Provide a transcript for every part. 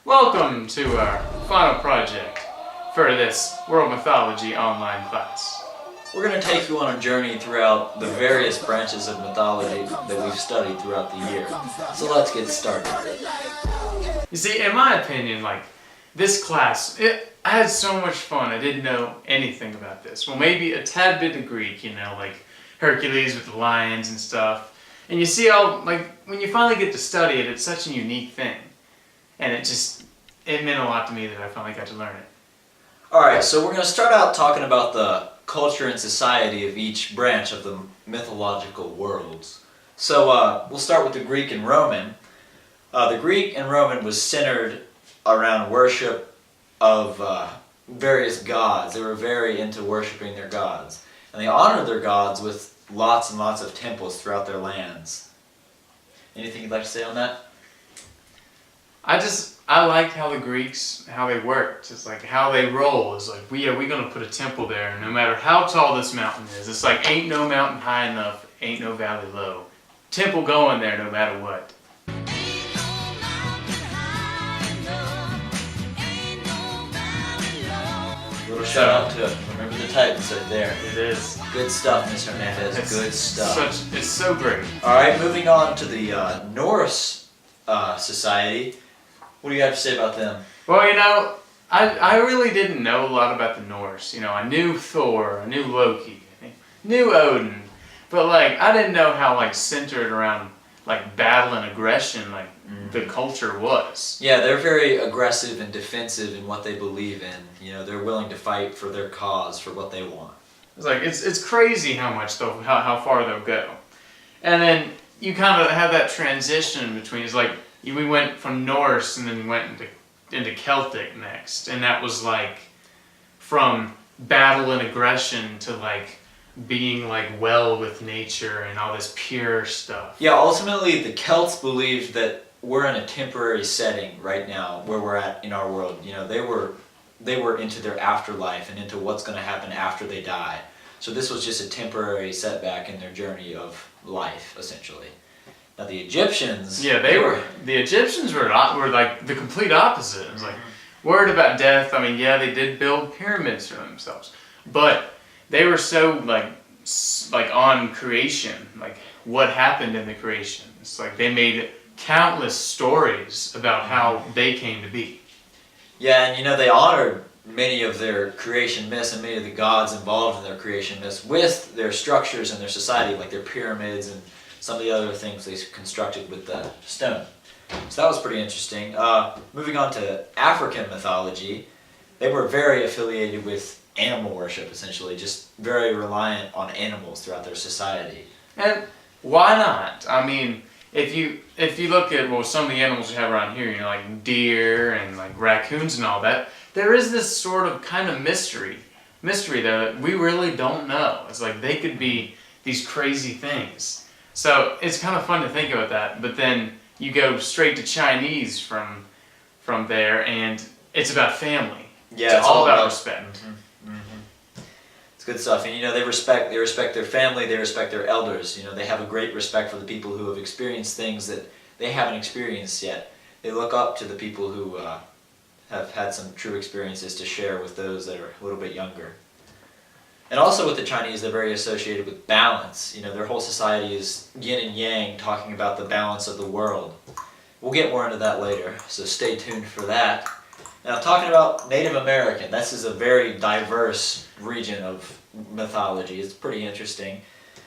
Welcome to our final project for this World Mythology online class. We're going to take you on a journey throughout the various branches of mythology that we've studied throughout the year. So let's get started. You see, in my opinion, this class, I had so much fun. I didn't know anything about this. Well, maybe a tad bit of Greek, like Hercules with the lions and stuff. And you see how, when you finally get to study it, it's such a unique thing. And it meant a lot to me that I finally got to learn it. Alright, so we're going to start out talking about the culture and society of each branch of the mythological worlds. So we'll start with the Greek and Roman. The Greek and Roman was centered around worship of various gods. They were very into worshiping their gods. And they honored their gods with lots and lots of temples throughout their lands. Anything you'd like to say on that? I liked how the Greeks, how they worked. It's like how they roll. It's like, we're going to put a temple there no matter how tall this mountain is. It's like, ain't no mountain high enough, ain't no valley low. Temple going there no matter what. Little shout out to Remember the Titans right there. It is. Good stuff, Mr. Hernandez. Good stuff. It's so great. Alright, moving on to the Norse society. What do you have to say about them? Well, I really didn't know a lot about the Norse. I knew Thor, I knew Loki, I knew Odin, but I didn't know how centered around battle and aggression the culture was. Yeah, they're very aggressive and defensive in what they believe in. They're willing to fight for their cause, for what they want. It's crazy how much how far they'll go, and then you kind of have that transition between. It's like we went from Norse and then we went into Celtic next, and that was from battle and aggression to being well with nature and all this pure stuff. Yeah, ultimately the Celts believed that we're in a temporary setting right now where we're at in our world. They were into their afterlife and into what's going to happen after they die. So this was just a temporary setback in their journey of life, essentially. Now the Egyptians... Yeah, the Egyptians were the complete opposite. It was worried about death. I mean, yeah, they did build pyramids for themselves, but they were so on creation, what happened in the creation. It's they made countless stories about how they came to be. Yeah, and they honored many of their creation myths and many of the gods involved in their creation myths with their structures and their society, like their pyramids and some of the other things they constructed with the stone. So that was pretty interesting. Moving on to African mythology, they were very affiliated with animal worship, essentially, just very reliant on animals throughout their society. And why not? I mean, if you look at some of the animals we have around here, like deer and raccoons and all that, there is this sort of kind of mystery there that we really don't know. It's they could be these crazy things. So it's kind of fun to think about that, but then you go straight to Chinese from there, and it's about family. Yeah, it's all about respect. Mm-hmm. Mm-hmm. It's good stuff, and they respect their family, they respect their elders. They have a great respect for the people who have experienced things that they haven't experienced yet. They look up to the people who have had some true experiences to share with those that are a little bit younger. And also with the Chinese, they're very associated with balance. Their whole society is yin and yang, talking about the balance of the world. We'll get more into that later, so stay tuned for that. Now, talking about Native American, this is a very diverse region of mythology. It's pretty interesting.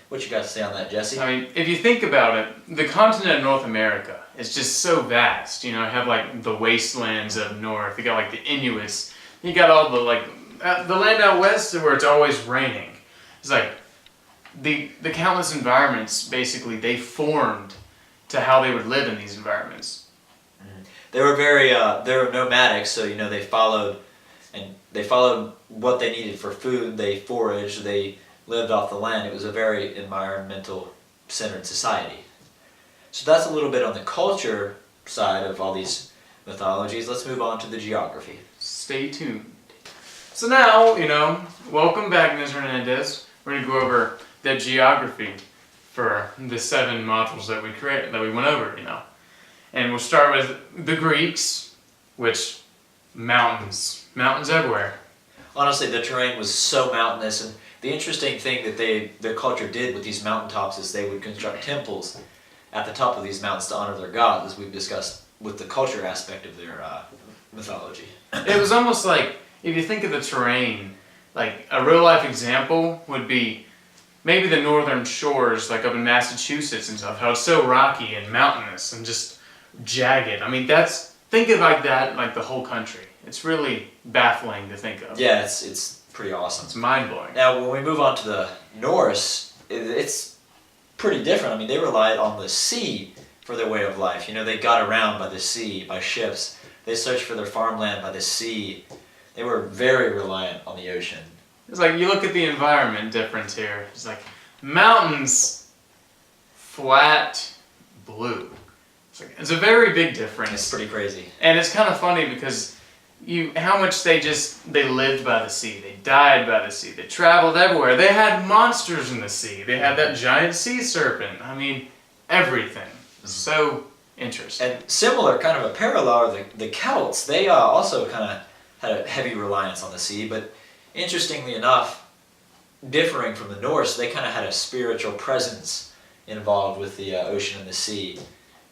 What you got to say on that, Jesse? I mean, if you think about it, the continent of North America is just so vast. You have the wastelands up north. You got the Inuits. You got all the land out west where it's always raining. It's the countless environments, basically, they formed to how they would live in these environments. They were they were nomadic, so they followed what they needed for food. They foraged, they lived off the land. It was a very environmental-centered society. So that's a little bit on the culture side of all these mythologies. Let's move on to the geography. Stay tuned. So now, welcome back, Mr. Hernandez. We're going to go over the geography for the 7 modules that we went over, And we'll start with the Greeks, which mountains everywhere. Honestly, the terrain was so mountainous, and the interesting thing that their culture did with these mountaintops is they would construct temples at the top of these mountains to honor their gods, as we've discussed with the culture aspect of their mythology. It was almost like, if you think of the terrain, like a real life example would be maybe the northern shores, like up in Massachusetts and stuff, how it's so rocky and mountainous and just jagged. I mean, think of like that, like the whole country. It's really baffling to think of. Yeah, it's pretty awesome. It's mind-blowing. Now, when we move on to the Norse, it's pretty different. I mean, they relied on the sea for their way of life. You know, they got around by the sea, by ships. They searched for their farmland by the sea. They were very reliant on the ocean. It's like, you look at the environment difference here. It's like, mountains, flat, blue. It's a very big difference. It's pretty crazy. And it's kind of funny because how much they lived by the sea. They died by the sea. They traveled everywhere. They had monsters in the sea. They had that giant sea serpent. I mean, everything. So interesting. And similar, kind of a parallel, are the Celts. They also kind of had a heavy reliance on the sea, but interestingly enough, differing from the Norse, they kind of had a spiritual presence involved with the ocean and the sea,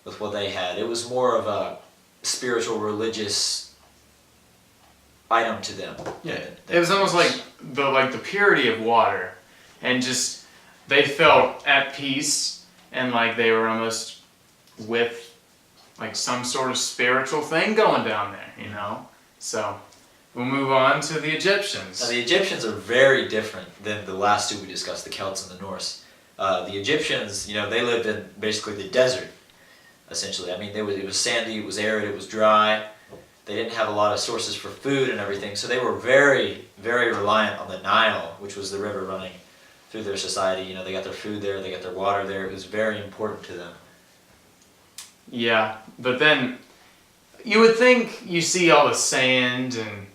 with what they had. It was more of a spiritual, religious item to them. Yeah, it was almost like the purity of water, and just they felt at peace, and like they were almost with like some sort of spiritual thing going down there, you know? So we'll move on to the Egyptians. Now, the Egyptians are very different than the last two we discussed, the Celts and the Norse. The Egyptians, you know, they lived in basically the desert, essentially. I mean, it was sandy, it was arid, it was dry. They didn't have a lot of sources for food and everything, so they were very, very reliant on the Nile, which was the river running through their society. You know, they got their food there, they got their water there. It was very important to them. Yeah, but then you would think you see all the sand and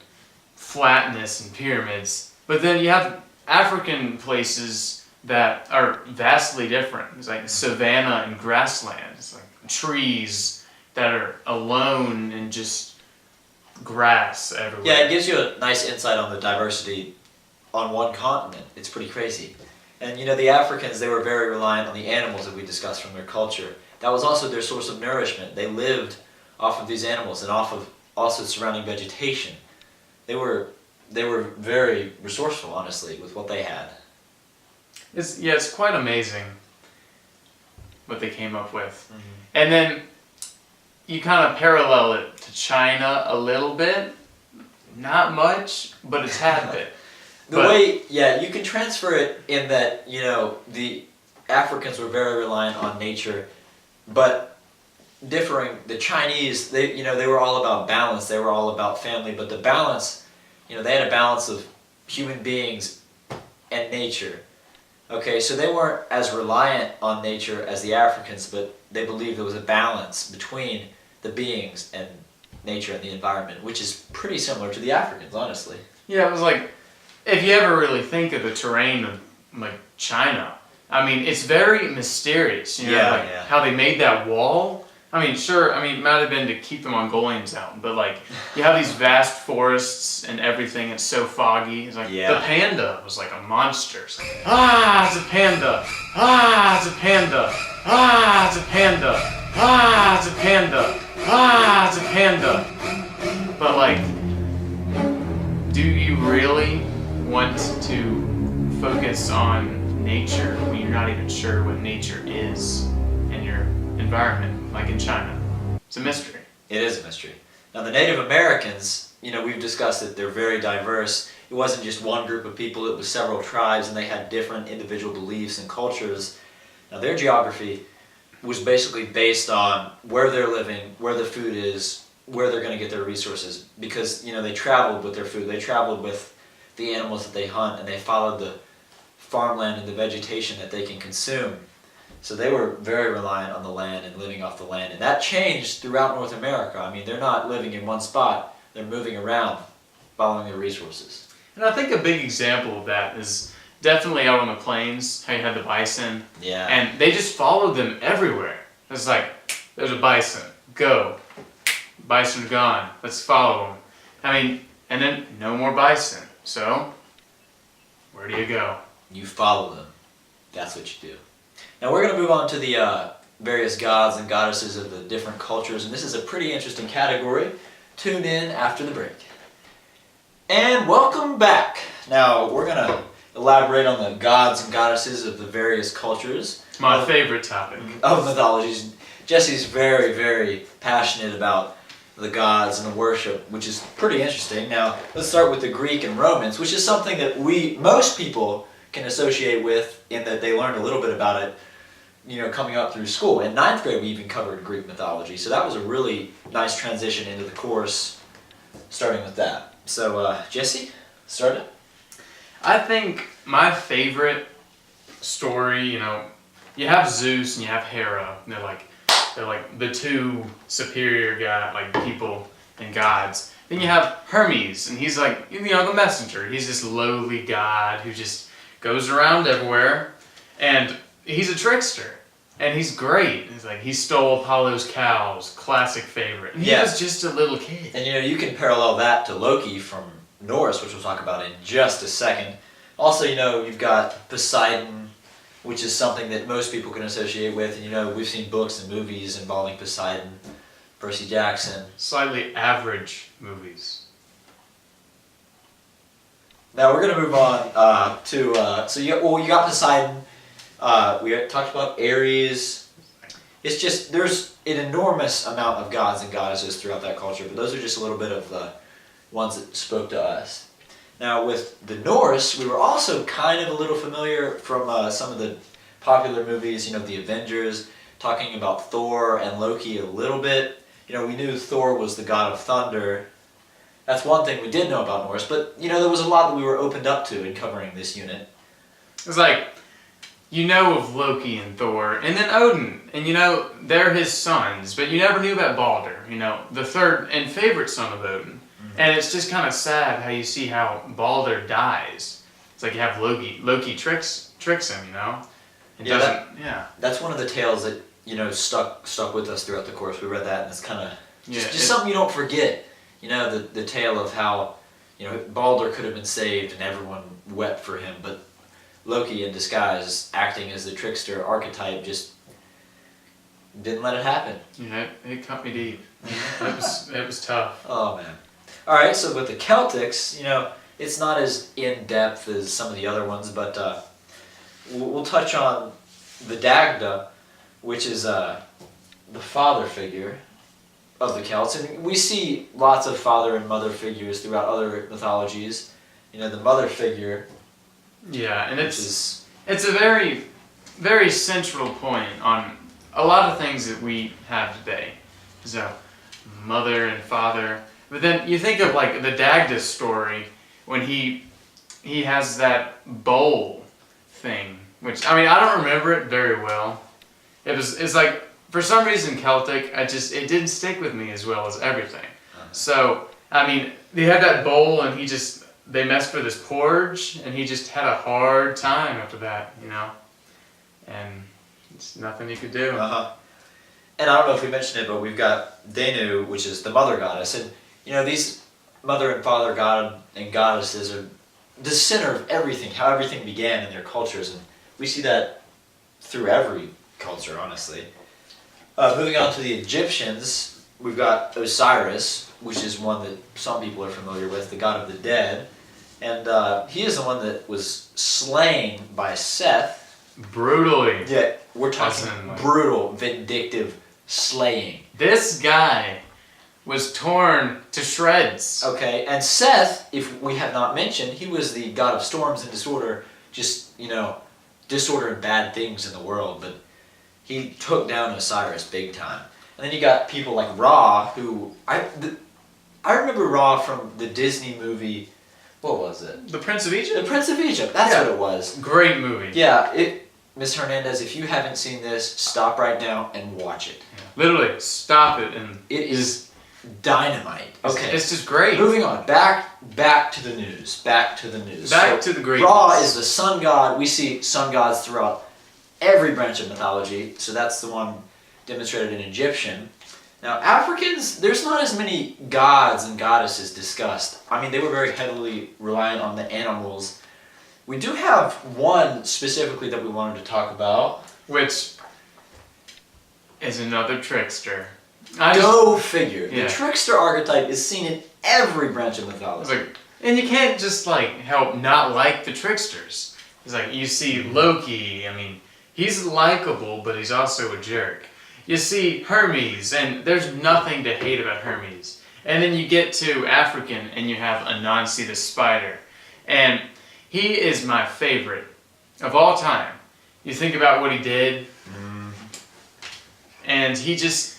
flatness and pyramids, but then you have African places that are vastly different. It's like savanna and grassland. It's like trees that are alone and just grass everywhere. Yeah, it gives you a nice insight on the diversity on one continent. It's pretty crazy. And you know, the Africans, they were very reliant on the animals that we discussed from their culture. That was also their source of nourishment. They lived off of these animals and off of also surrounding vegetation. They were very resourceful, honestly, with what they had. It's quite amazing what they came up with. Mm-hmm. And then you kind of parallel it to China a little bit. Not much, but a tad bit. You can transfer it in that, you know, the Africans were very reliant on nature, but differing, the Chinese, they were all about balance, they were all about family, but the balance, you know, they had a balance of human beings and nature. Okay, so they weren't as reliant on nature as the Africans, but they believed there was a balance between the beings and nature and the environment, which is pretty similar to the Africans, honestly. Yeah, it was like, if you ever really think of the terrain of like China, I mean, it's very mysterious, you know, how they made that wall. I mean, sure, it might have been to keep the Mongolians out, but like, you have these vast forests and everything, it's so foggy. It's like, the panda was like a monster. It's like, it's a panda. It's a panda. It's a panda. It's a panda. It's a panda. But like, do you really want to focus on nature when you're not even sure what nature is in your environment, like in China? It's a mystery. It is a mystery. Now the Native Americans, you know, we've discussed that they're very diverse. It wasn't just one group of people, it was several tribes, and they had different individual beliefs and cultures. Now their geography was basically based on where they're living, where the food is, where they're going to get their resources, because, you know, they traveled with their food, they traveled with the animals that they hunt, and they followed the farmland and the vegetation that they can consume. So they were very reliant on the land and living off the land. And that changed throughout North America. I mean, they're not living in one spot, they're moving around, following their resources. And I think a big example of that is definitely out on the plains, how you had the bison. Yeah. And they just followed them everywhere. It's like, there's a bison, go. bison are gone. Let's follow them. I mean, and then no more bison. So, where do you go? You follow them. That's what you do. Now we're going to move on to the various gods and goddesses of the different cultures, and this is a pretty interesting category. Tune in after the break. And welcome back. Now we're going to elaborate on the gods and goddesses of the various cultures. My favorite topic. Of mythologies. Jesse's very, very passionate about the gods and the worship, which is pretty interesting. Now, let's start with the Greek and Romans, which is something that most people can associate with in that they learned a little bit about it, coming up through school. In 9th grade, we even covered Greek mythology, so that was a really nice transition into the course, starting with that. So, Jesse, start it. I think my favorite story, you have Zeus and you have Hera. And they're like the two superior people and gods. Then you have Hermes, and he's like, the messenger. He's this lowly god who just goes around everywhere, and he's a trickster, and he's great. He's like, he stole Apollo's cows, classic favorite. And he was just a little kid. And you can parallel that to Loki from Norse, which we'll talk about in just a second. Also, you've got Poseidon, which is something that most people can associate with. And we've seen books and movies involving Poseidon, Percy Jackson. Slightly average movies. Now we're going to move on to, you got Poseidon. We talked about Ares. It's just, there's an enormous amount of gods and goddesses throughout that culture, but those are just a little bit of the ones that spoke to us. Now with the Norse, we were also kind of a little familiar from some of the popular movies, the Avengers, talking about Thor and Loki a little bit. We knew Thor was the god of thunder. That's one thing we did know about Norse, but there was a lot that we were opened up to in covering this unit. It's like, of Loki and Thor, and then Odin, and they're his sons, but you never knew about Balder, the third and favorite son of Odin. And it's just kind of sad how you see how Balder dies. It's like you have Loki tricks him, and That's one of the tales that stuck with us throughout the course. We read that, and it's kind of just something you don't forget. The tale of how Balder could have been saved and everyone wept for him, but Loki in disguise, acting as the trickster archetype, just didn't let it happen. Yeah, it cut me deep. It was tough. Oh man. All right, so with the Celtics, it's not as in-depth as some of the other ones, but we'll touch on the Dagda, which is the father figure of the Celts. And we see lots of father and mother figures throughout other mythologies. The mother figure. Yeah, and it's a very, very central point on a lot of things that we have today. So, mother and father. But then you think of the Dagda story when he has that bowl thing, which I don't remember it very well. It's like, for some reason Celtic, it didn't stick with me as well as everything. So they had that bowl, and they messed with his porridge, and he just had a hard time after that, and it's nothing he could do. And I don't know if we mentioned it, but we've got Danu, which is the mother goddess, and these mother and father god and goddesses are the center of everything, how everything began in their cultures, and we see that through every culture, honestly. Moving on to the Egyptians, we've got Osiris, which is one that some people are familiar with, the god of the dead, and he is the one that was slain by Seth. Brutally. Yeah, we're talking brutal, vindictive slaying. This guy was torn to shreds. Okay, and Seth, if we have not mentioned, he was the god of storms and disorder, just, disorder and bad things in the world, but he took down Osiris big time. And then you got people like Ra, who, I remember Ra from the Disney movie, what was it? The Prince of Egypt? The Prince of Egypt, that's what it was. Great movie. Yeah, Ms. Hernandez, if you haven't seen this, stop right now and watch it. Yeah. Literally, stop it. And it is dynamite. Okay. It's just great. Moving on. Back to the news. Back to the news. Back to the greatness. Ra is the sun god. We see sun gods throughout every branch of mythology. So that's the one demonstrated in Egyptian. Now, Africans, there's not as many gods and goddesses discussed. I mean, they were very heavily reliant on the animals. We do have one specifically that we wanted to talk about. Which is another trickster. Go figure. Yeah. The trickster archetype is seen in every branch of mythology. Like, and you can't just like help not like the tricksters. It's like you see Loki. I mean, he's likable, but he's also a jerk. You see Hermes, and there's nothing to hate about Hermes. And then you get to African, and you have Anansi the spider, and he is my favorite of all time. You think about what he did, and he just,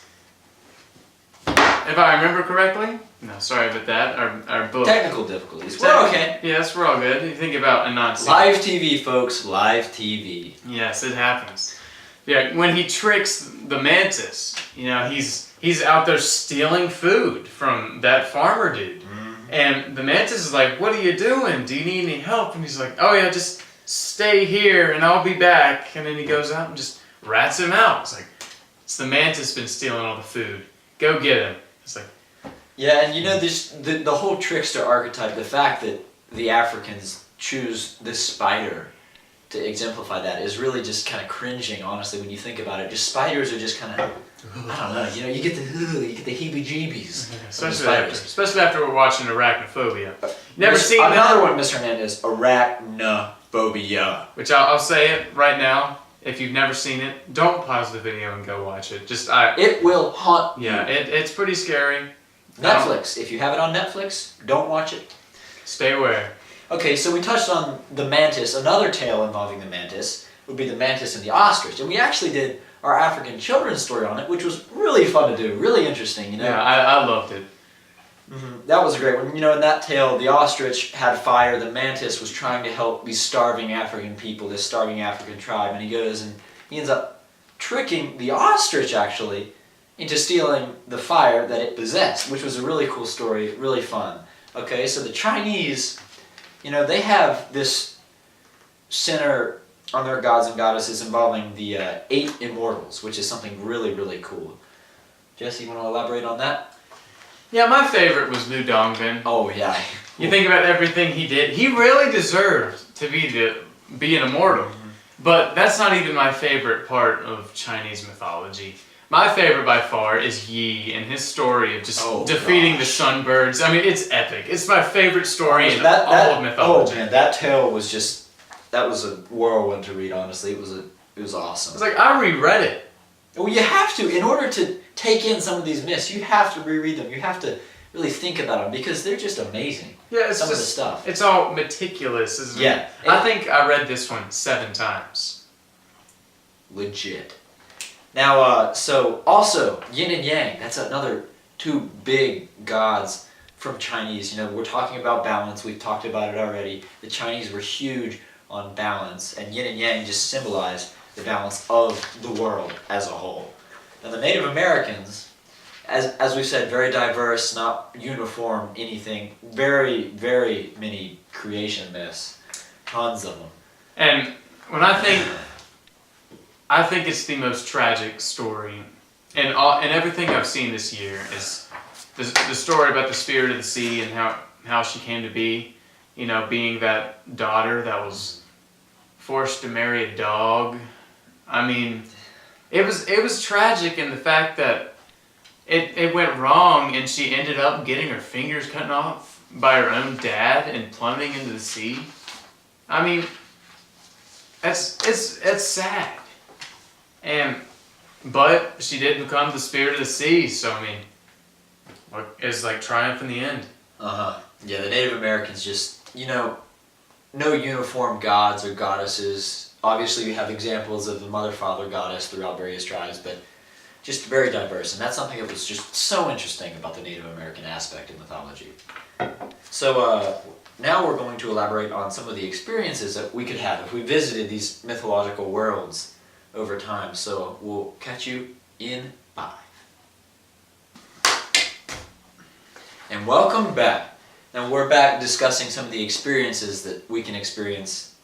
if I remember correctly, no, sorry about that, our book. Technical difficulties. We're okay. Yes, we're all good. You think about Anansi. Live TV, folks. Live TV. Yes, it happens. Yeah, when he tricks the mantis, you know, he's out there stealing food from that farmer dude. And the mantis is like, "What are you doing? Do you need any help?" And he's like, "Oh yeah, just stay here and I'll be back." And then he goes out and just rats him out. It's like, it's the mantis been stealing all the food. Go get him. It's like, yeah, and you know, the whole trickster archetype, the fact that the Africans choose this spider to exemplify that is really just kind of cringing, honestly, when you think about it. Just spiders are just kind of, I don't know, you know, you get the heebie-jeebies. Especially after we're watching Arachnophobia. Never seen another one, Mr. Hernandez, Arachnophobia. Which I'll say it right now. If you've never seen it, don't pause the video and go watch it. It will haunt you. Yeah, it's pretty scary. Netflix. If you have it on Netflix, don't watch it. Stay aware. Okay, so we touched on the mantis. Another tale involving the mantis would be the mantis and the ostrich. And we actually did our African children's story on it, which was really fun to do, really interesting, you know. Yeah, I loved it. That was a great one. You know, in that tale, the ostrich had fire. The mantis was trying to help these starving African people, this starving African tribe. And he goes and he ends up tricking the ostrich, actually, into stealing the fire that it possessed, which was a really cool story, really fun. Okay, so the Chinese, you know, they have this center on their gods and goddesses involving the 8 immortals, which is something really, really cool. Jesse, you want to elaborate on that? Yeah, my favorite was Liu Dongbin. Oh, yeah. You think about everything he did. He really deserved to be an immortal. But that's not even my favorite part of Chinese mythology. My favorite by far is Yi and his story of just defeating the sunbirds. I mean, it's epic. It's my favorite story in all of mythology. Oh man, that tale was just, that was a whirlwind to read, honestly. It was awesome. It's like, I reread it. Well, you have to. In order to take in some of these myths, you have to reread them. You have to really think about them because they're just amazing. Yeah, some of the stuff. It's all meticulous, isn't it? I think I read this one 7 times. Legit. Now, so also yin and yang. That's another 2 big gods from Chinese. You know, we're talking about balance. We've talked about it already. The Chinese were huge on balance, and yin and yang just symbolize the balance of the world as a whole. Now, the Native Americans, as we've said, very diverse, not uniform, anything. Very, very many creation myths. Tons of them. And when I think it's the most tragic story, and everything I've seen this year is the story about the spirit of the sea and how she came to be. You know, being that daughter that was forced to marry a dog. I mean, it was tragic in the fact that it went wrong and she ended up getting her fingers cut off by her own dad and plummeting into the sea. I mean, it's sad. But she did become the spirit of the sea, so I mean, it's like triumph in the end. Yeah, the Native Americans just, you know, no uniform gods or goddesses. Obviously, we have examples of the mother, father, goddess throughout various tribes, but just very diverse. And that's something that was just so interesting about the Native American aspect of mythology. So now we're going to elaborate on some of the experiences that we could have if we visited these mythological worlds over time. So we'll catch you in 5. And welcome back. Now we're back discussing some of the experiences that we can experience.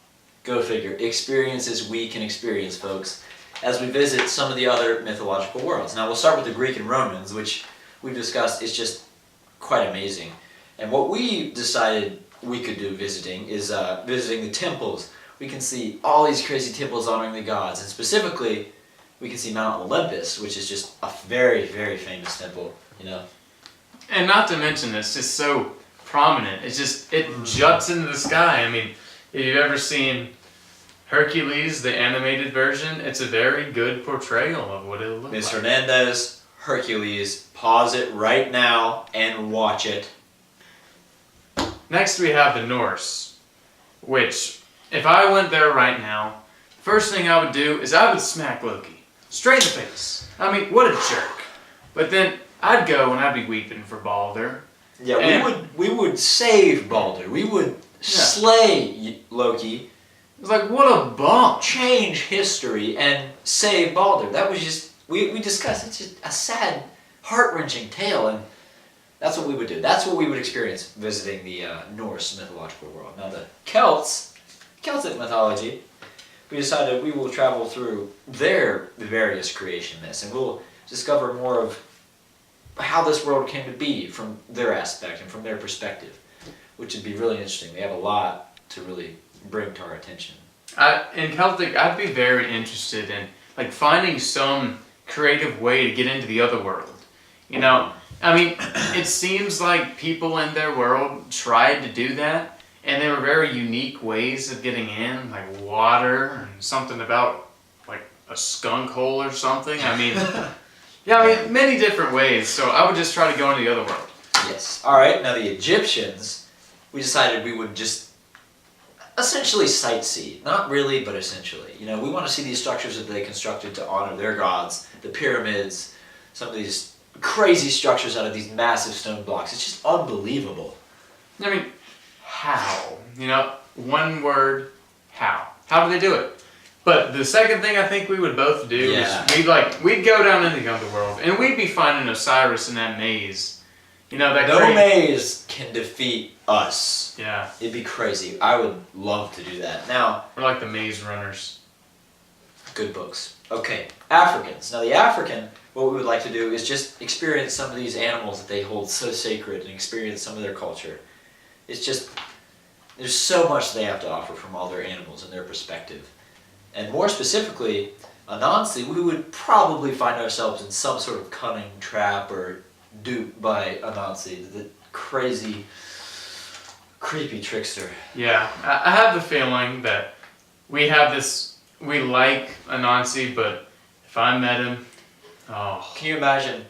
Go figure. Experiences we can experience, folks. as we visit some of the other mythological worlds. Now we'll start with the Greek and Romans, which we've discussed is just quite amazing. And what we decided we could do visiting is visiting the temples. We can see all these crazy temples honoring the gods, and specifically we can see Mount Olympus, which is just a very, very famous temple, you know. And not to mention, it's just so prominent. It juts into the sky. I mean, if you've ever seen Hercules, the animated version, it's a very good portrayal of what it'll look like. Ms. Hernandez, Hercules, pause it right now and watch it. Next we have the Norse, which, if I went there right now, first thing I would do is I would smack Loki. Straight in the face. I mean, what a jerk. But then I'd go and I'd be weeping for Balder. Yeah, we would save Balder. We would slay Loki. It's like, what a bum. Change history and save Balder. That was just, we discussed, it's just a sad, heart-wrenching tale, and that's what we would do. That's what we would experience visiting the Norse mythological world. Now the Celtic mythology, we decided we will travel through their various creation myths, and we'll discover more of how this world came to be from their aspect and from their perspective, which would be really interesting. We have a lot to really bring to our attention. In Celtic, I'd be very interested in like finding some creative way to get into the other world. You know, I mean, it seems like people in their world tried to do that, and there were very unique ways of getting in, like water and something about like a skunk hole or something. I mean, yeah, I mean, many different ways. So I would just try to go into the other world. Yes. All right. Now the Egyptians, we decided we would just essentially sightsee. Not really, but essentially. You know, we want to see these structures that they constructed to honor their gods, the pyramids, some of these crazy structures out of these massive stone blocks. It's just unbelievable. I mean, how? You know, one word, how? How do they do it? But the second thing I think we would both do is we'd go down into the underworld and we'd be finding Osiris in that maze. You know, that no maze can defeat us. Yeah. It'd be crazy. I would love to do that. Now, we're like the maze runners. Good books. Okay, Africans. Now the African, what we would like to do is just experience some of these animals that they hold so sacred and experience some of their culture. It's just, there's so much they have to offer from all their animals and their perspective. And more specifically, Anansi, we would probably find ourselves in some sort of cunning trap or duped by Anansi, the crazy, creepy trickster. Yeah, I have the feeling that we like Anansi, but if I met him, oh. Can you imagine?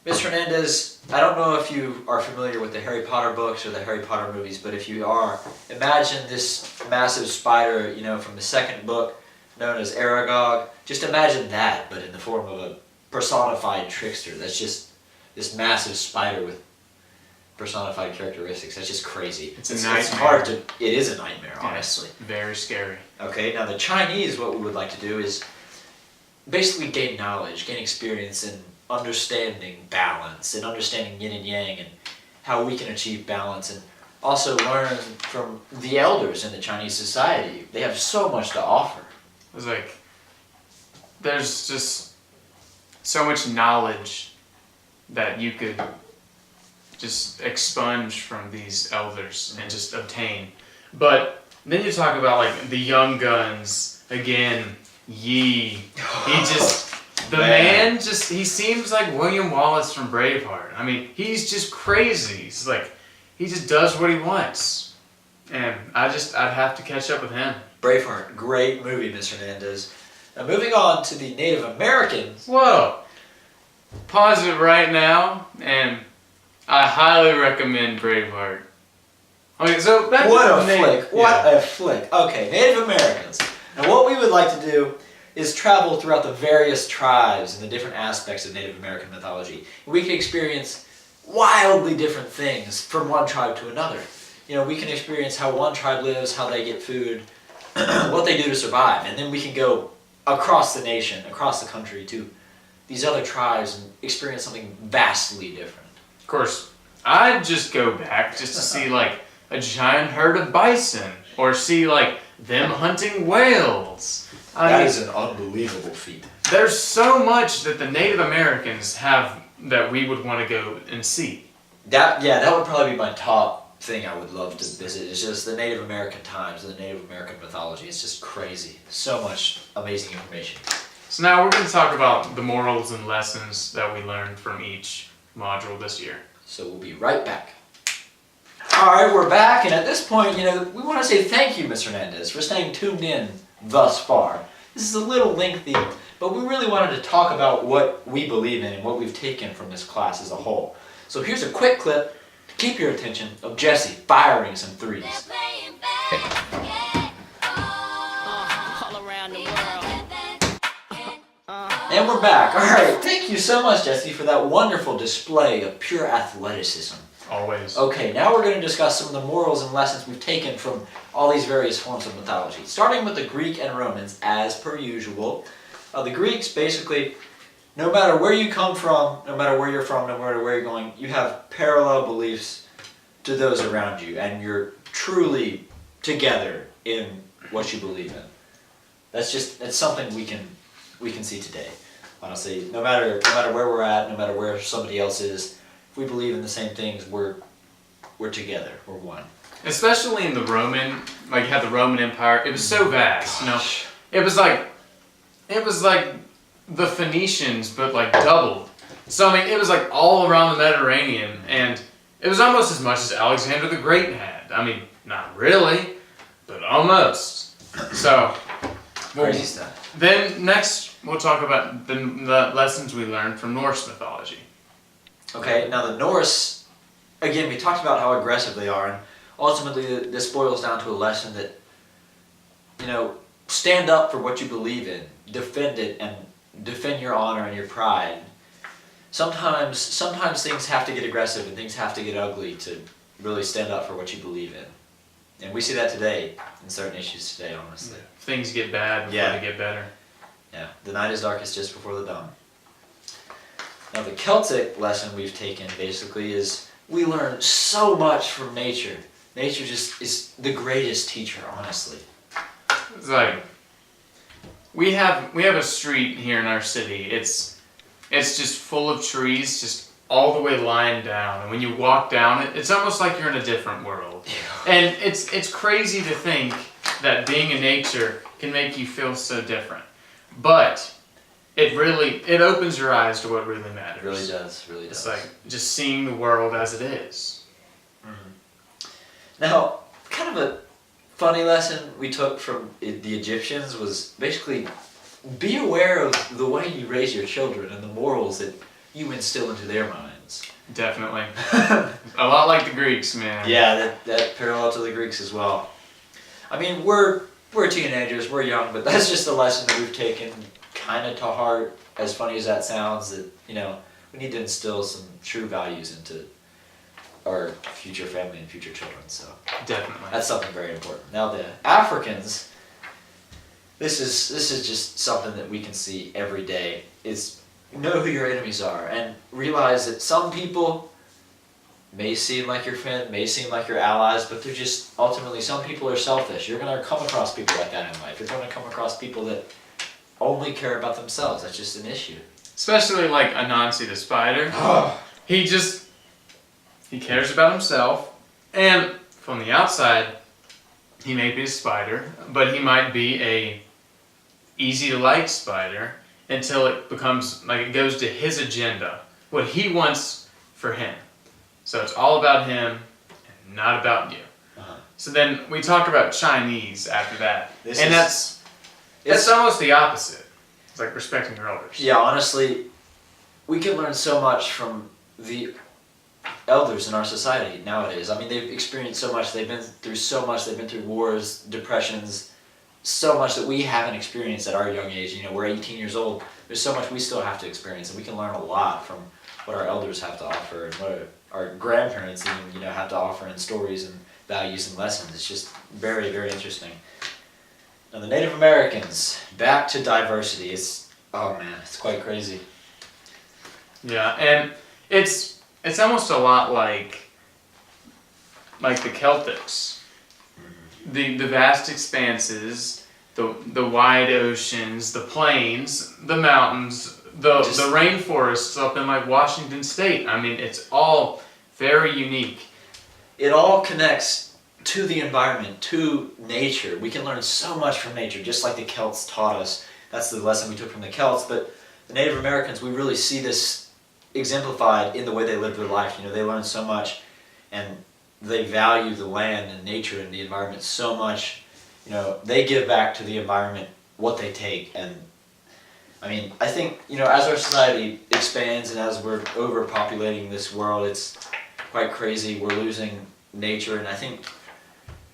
Ms. Hernandez, I don't know if you are familiar with the Harry Potter books or the Harry Potter movies, but if you are, imagine this massive spider, you know, from the second book, known as Aragog. Just imagine that, but in the form of a personified trickster. That's just this massive spider with personified characteristics. That's just crazy. It's a nightmare. It's hard to. It is a nightmare, honestly. Very scary. Okay, now the Chinese, what we would like to do is basically gain knowledge, gain experience in understanding balance and understanding yin and yang and how we can achieve balance, and also learn from the elders in the Chinese society. They have so much to offer. It's like, there's just so much knowledge that you could just expunge from these elders and just obtain. But then you talk about like the young guns, again, Yi. He just, the man just, he seems like William Wallace from Braveheart. I mean, he's just crazy. He's like, he just does what he wants. And I'd have to catch up with him. Braveheart, great movie, Ms. Hernandez. Now moving on to the Native Americans. Whoa! Pause it right now, and I highly recommend Braveheart. Okay, so that's what a flick! What a flick! Okay, Native Americans. Now what we would like to do is travel throughout the various tribes and the different aspects of Native American mythology. We can experience wildly different things from one tribe to another. You know, we can experience how one tribe lives, how they get food, what they do to survive, and then we can go across the nation, across the country to these other tribes and experience something vastly different. Of course, I'd just go back just to see like a giant herd of bison, or see like them hunting whales. That is an unbelievable feat. There's so much that the Native Americans have that we would want to go and see. That would probably be my top thing I would love to visit. It's just the Native American times, the Native American mythology. It's just crazy. So much amazing information. So now we're going to talk about the morals and lessons that we learned from each module this year. So we'll be right back. Alright, we're back, and at this point, we want to say thank you, Ms. Hernandez, for staying tuned in thus far. This is a little lengthy, but we really wanted to talk about what we believe in and what we've taken from this class as a whole. So here's a quick clip to keep your attention of Jessee firing some threes. And we're back. Alright, thank you so much, Jessee, for that wonderful display of pure athleticism. Always. Okay, now we're going to discuss some of the morals and lessons we've taken from all these various forms of mythology. Starting with the Greek and Romans, as per usual. The Greeks, basically, no matter where you come from, no matter where you're from, no matter where you're going, you have parallel beliefs to those around you, and you're truly together in what you believe in. That's something we can see today. Honestly, no matter where we're at, no matter where somebody else is, if we believe in the same things, we're together. We're one. Especially in the Roman, like you had the Roman Empire, it was so vast. It was like the Phoenicians, but like doubled. So I mean, it was like all around the Mediterranean, and it was almost as much as Alexander the Great had. I mean, not really, but almost. So, Crazy stuff. Then next, we'll talk about the lessons we learned from Norse mythology. Okay, now the Norse, again, we talked about how aggressive they are, and ultimately this boils down to a lesson that, stand up for what you believe in, defend it, and defend your honor and your pride. Sometimes things have to get aggressive and things have to get ugly to really stand up for what you believe in. And we see that today in certain issues today, honestly. Yeah. Things get bad before they get better. Yeah, the night is darkest just before the dawn. Now the Celtic lesson we've taken basically is we learn so much from nature. Nature just is the greatest teacher, honestly. It's like we have a street here in our city. It's just full of trees, just all the way lined down. And when you walk down it, it's almost like you're in a different world. And it's crazy to think that being in nature can make you feel so different. But it opens your eyes to what really matters. It really does, It's like just seeing the world as it is. Mm-hmm. Now, kind of a funny lesson we took from the Egyptians was basically be aware of the way you raise your children and the morals that you instill into their minds. Definitely. A lot like the Greeks, man. Yeah, that parallel to the Greeks as well. I mean, we're teenagers, we're young, but that's just a lesson that we've taken kind of to heart, as funny as that sounds, that, we need to instill some true values into our future family and future children, so. Definitely. That's something very important. Now the Africans, this is just something that we can see every day, is know who your enemies are, and realize that some people may seem like your friend, may seem like your allies, but they're just, ultimately, some people are selfish. You're going to come across people like that in life. You're going to come across people that only care about themselves. That's just an issue. Especially like Anansi the spider. He cares about himself, and from the outside, he may be a spider, but he might be a easy to like spider until it becomes, like it goes to his agenda, what he wants for him. So it's all about him and not about you. Uh-huh. So then we talk about Chinese after that. That's almost the opposite. It's like respecting your elders. Yeah, honestly, we can learn so much from the elders in our society nowadays. I mean, they've experienced so much, they've been through so much, they've been through wars, depressions, so much that we haven't experienced at our young age. We're 18 years old. There's so much we still have to experience, and we can learn a lot from what our elders have to offer and what our grandparents even, have to offer in stories and values and lessons. It's just very, very interesting. Now the Native Americans, back to diversity. It's quite crazy. Yeah, and it's almost a lot like the Celtics. The vast expanses, the wide oceans, the plains, the mountains, the rainforests up in like Washington State. I mean, it's all very unique. It all connects to the environment, to nature. We can learn so much from nature, just like the Celts taught us. That's the lesson we took from the Celts. But the Native Americans, we really see this exemplified in the way they live their life. You know, they learn so much, and they value the land and nature and the environment so much. You know, they give back to the environment what they take. And I mean, I think, you know, as our society expands and as we're overpopulating this world, it's quite crazy. We're losing nature, and I think,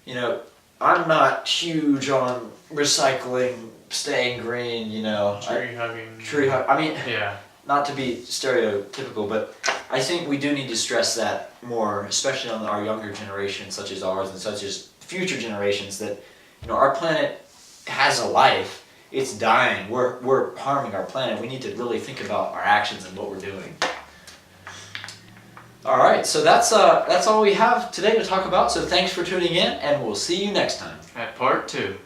you know, I'm not huge on recycling, staying green, you know. Tree hugging. I mean, yeah. Not to be stereotypical, but I think we do need to stress that more, especially on our younger generation, such as ours and such as future generations, that, you know, our planet has a life. It's dying. We're harming our planet. We need to really think about our actions and what we're doing. All right, so that's all we have today to talk about. So thanks for tuning in, and we'll see you next time. At part 2.